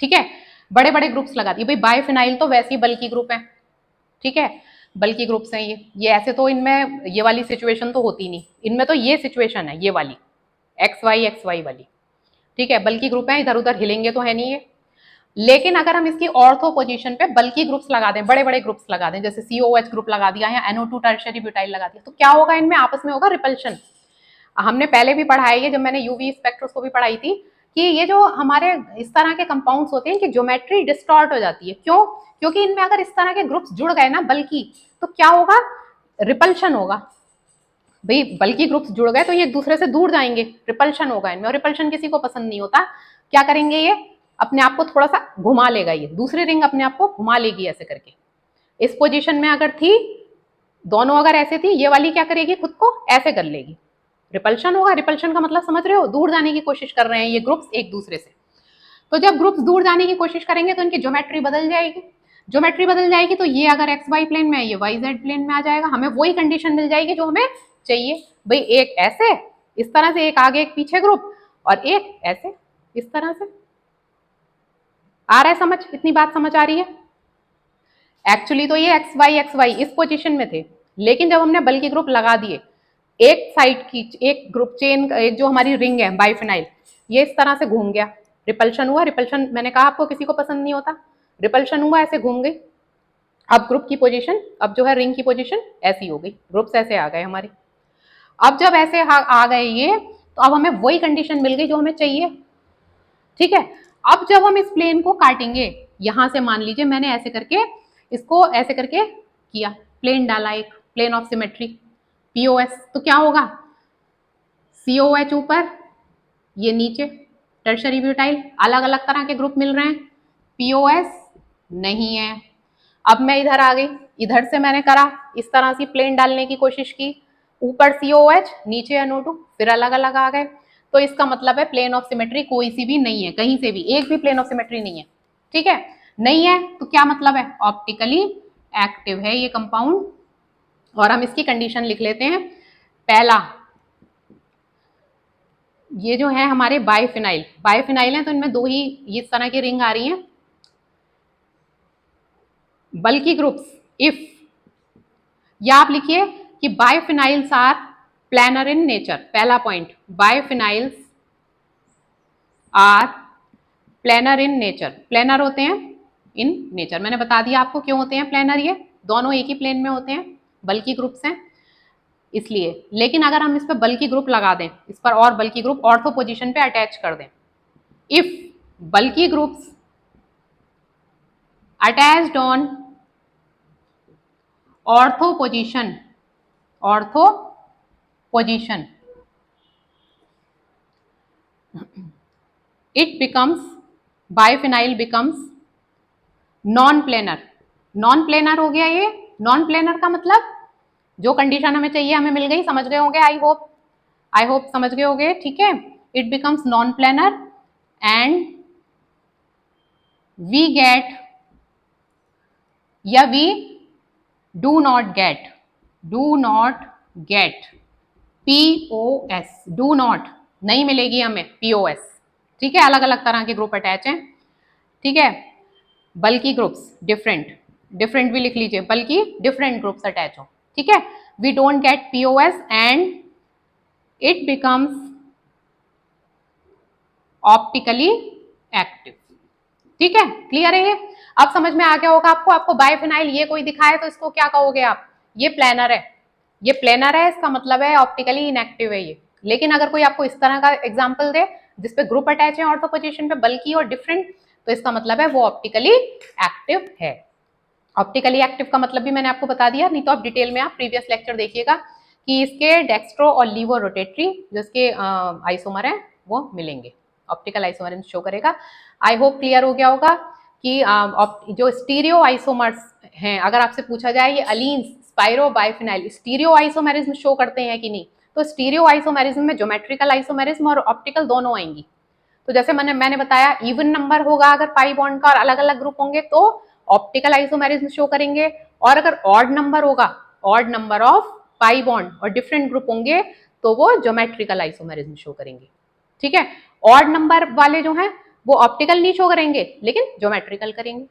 ठीक है, बड़े बड़े ग्रुप्स लगा दिए, भाई बायफिनाइल तो वैसे ही बल्कि ग्रुप है, ठीक है, बल्कि ग्रुप्स हैं ये ऐसे तो इनमें ये वाली सिचुएशन तो होती नहीं, इनमें तो ये सिचुएशन है ये वाली एक्स वाई वाली, ठीक है, बल्कि ग्रुप है, इधर उधर हिलेंगे तो है नहीं ये। लेकिन अगर हम इसकी ऑर्थो पोजीशन पे बल्कि ग्रुप्स लगा दें, बड़े बड़े ग्रुप्स लगा दें, जैसे COH ग्रुप लगा दिया या NO2 टर्शरी ब्यूटाइल लगा दिया, तो क्या होगा, इनमें आपस में होगा रिपल्शन। हमने पहले भी पढ़ा है ये, जब मैंने यूवी स्पेक्ट्रोस्कोपी पढ़ाई थी, कि ये जो हमारे इस तरह के कंपाउंड्स होते हैं कि ज्योमेट्री डिस्टॉर्ट हो जाती है, क्यों, क्योंकि इनमें अगर इस तरह के ग्रुप्स जुड़ गए ना बल्कि, तो क्या होगा, रिपल्शन होगा। भाई बल्कि ग्रुप्स जुड़ गए तो ये एक दूसरे से दूर जाएंगे, रिपल्शन होगा इनमें, और रिपल्शन किसी को पसंद नहीं होता। क्या करेंगे, ये अपने आप को थोड़ा सा घुमा लेगा, ये दूसरी रिंग अपने आप को घुमा लेगी ऐसे करके, इस पोजीशन में अगर थी, दोनों अगर ऐसे थी, ये वाली क्या करेगी, खुद को ऐसे कर लेगी, रिपल्शन होगा। रिपल्शन का मतलब समझ रहे हो, दूर जाने की कोशिश कर रहे हैं ये ग्रुप्स एक दूसरे से। तो जब ग्रुप्स दूर जाने की कोशिश करेंगे तो इनकी ज्योमेट्री बदल जाएगी, ज्योमेट्री बदल जाएगी तो ये अगर एक्स वाई प्लेन में है, ये वाई जेड प्लेन में आ जाएगा, हमें वही कंडीशन मिल जाएगी जो हमें चाहिए। भाई एक ऐसे इस तरह से, एक आगे एक पीछे ग्रुप, और एक ऐसे इस तरह से। आ रहा है समझ? इतनी बात समझ आ रही है? एक्चुअली तो ये एक्स वाई इस पोजीशन में थे, लेकिन जब हमने बल्कि ग्रुप लगा दिए, एक साइड की एक ग्रुप चेन, एक जो हमारी रिंग है बाइफिनाइल, ये इस तरह से घूम गया, रिपल्शन हुआ। रिपल्शन मैंने कहा आपको किसी को पसंद नहीं होता, रिपल्शन हुआ, ऐसे घूम गई। अब ग्रुप की पोजीशन, अब जो है रिंग की पोजीशन ऐसी हो गई, ग्रुप्स ऐसे आ गए हमारे। अब जब ऐसे आ गए ये, तो अब हमें वही कंडीशन मिल गई जो हमें चाहिए। ठीक है, अब जब हम इस प्लेन को काटेंगे, यहां से मान लीजिए मैंने ऐसे करके इसको ऐसे करके किया, प्लेन डाला, एक प्लेन ऑफ सिमेट्री पीओएस, तो क्या होगा? सीओएच ऊपर, ये नीचे, टर्शरी ब्यूटाइल, अलग अलग तरह के ग्रुप मिल रहे हैं, पीओएस नहीं है। अब मैं इधर आ गई, इधर से मैंने करा इस तरह से प्लेन डालने की कोशिश की, ऊपर सीओएच नीचे NO2, फिर अलग अलग आ गए। तो इसका मतलब है प्लेन ऑफ सिमेट्री कोई सी भी नहीं है, कहीं से भी एक भी प्लेन ऑफ सिमेट्री नहीं है। ठीक है, नहीं है तो क्या मतलब है? ऑप्टिकली एक्टिव है ये कंपाउंड। और हम इसकी कंडीशन लिख लेते हैं। पहला, ये जो है हमारे बाइफिनाइल, बाइफिनाइल है तो इनमें दो ही इस तरह की रिंग आ रही हैं, बल्कि ग्रुप्स इफ, या आप लिखिए कि biphenyls are planar in nature. पहला point, biphenyls are planar in nature, planar होते हैं इन नेचर। मैंने बता दिया आपको क्यों होते हैं प्लानर, ये दोनों एक ही प्लेन में होते हैं, बल्कि ग्रुप्स हैं इसलिए। लेकिन अगर हम इस पर बल्कि ग्रुप लगा दें, इस पर और बल्कि ग्रुप ऑर्थो पोजीशन पे अटैच कर दें, इफ बल्कि groups attached on ortho position, ortho position, it becomes, biphenyl becomes non planar. Non planar हो गया ये। नॉन प्लेनर का मतलब जो कंडीशन हमें चाहिए हमें मिल गई, समझ गए होंगे, आई होप समझ गए होंगे। ठीक है, it becomes non planar and we get, या we do not get, do not get POS, do not नहीं मिलेगी हमें पीओएस। ठीक है, अलग अलग तरह के ग्रुप अटैच हैं। ठीक है, बल्कि ग्रुप्स डिफरेंट, डिफरेंट भी लिख लीजिए, बल्कि डिफरेंट ग्रुप्स अटैच हो। ठीक है, we don't get POS and it becomes optically active. ठीक है, क्लियर है ये? अब समझ में आ गया होगा आपको। आपको बाइफिनाइल ये कोई दिखाए तो इसको क्या कहोगे आप? ये प्लेनर है, ये प्लेनर है, इसका मतलब है ऑप्टिकली इनएक्टिव है ये। लेकिन अगर कोई आपको इस तरह का एग्जांपल दे जिसपे ग्रुप अटैच है ऑर्थो पोजीशन पे, बल्कि और डिफरेंट, तो इसका मतलब है वो ऑप्टिकली एक्टिव है। ऑप्टिकली एक्टिव का मतलब भी मैंने आपको बता दिया, नहीं तो आप डिटेल में आप प्रीवियस लेक्चर देखिएगा कि इसके डेक्स्ट्रो और लीवो रोटेटरी जो इसके आइसोमर हैं वो मिलेंगे, ऑप्टिकल आइसोमर शो करेगा। आई होप क्लियर हो गया होगा कि जो स्टीरियो आइसोमर्स हैं, अगर आपसे पूछा जाए ये allenes, spiro, biphenyl stereo isomerism show करते हैं कि नहीं, तो स्टीरियो आइसोमेरिज्म में ज्योमेट्रिकल आइसोमेरिज्म और ऑप्टिकल दोनों आएंगी। तो जैसे मैंने बताया, इवन नंबर होगा अगर पाई बॉन्ड का और अलग अलग ग्रुप होंगे तो ऑप्टिकल आइसोमेरिज्म शो करेंगे, और अगर ऑड नंबर होगा, odd number of pi bond और डिफरेंट ग्रुप होंगे तो वो ज्योमेट्रिकल आइसोमेरिज्म शो करेंगे। ठीक है, ऑड नंबर वाले जो हैं वो ऑप्टिकल नहीं शो करेंगे लेकिन ज्योमेट्रिकल करेंगे।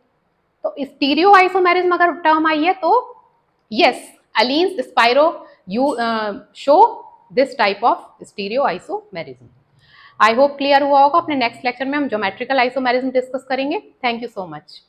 तो स्टीरियो आइसोमेरिज्म अगर टर्म आई है तो yes, allenes, spiro you show this type of stereo isomerism. I hope clear हुआ होगा। अपने नेक्स्ट लेक्चर में हम ज्योमेट्रिकल आइसोमेरिज्म डिस्कस करेंगे। Thank you so much.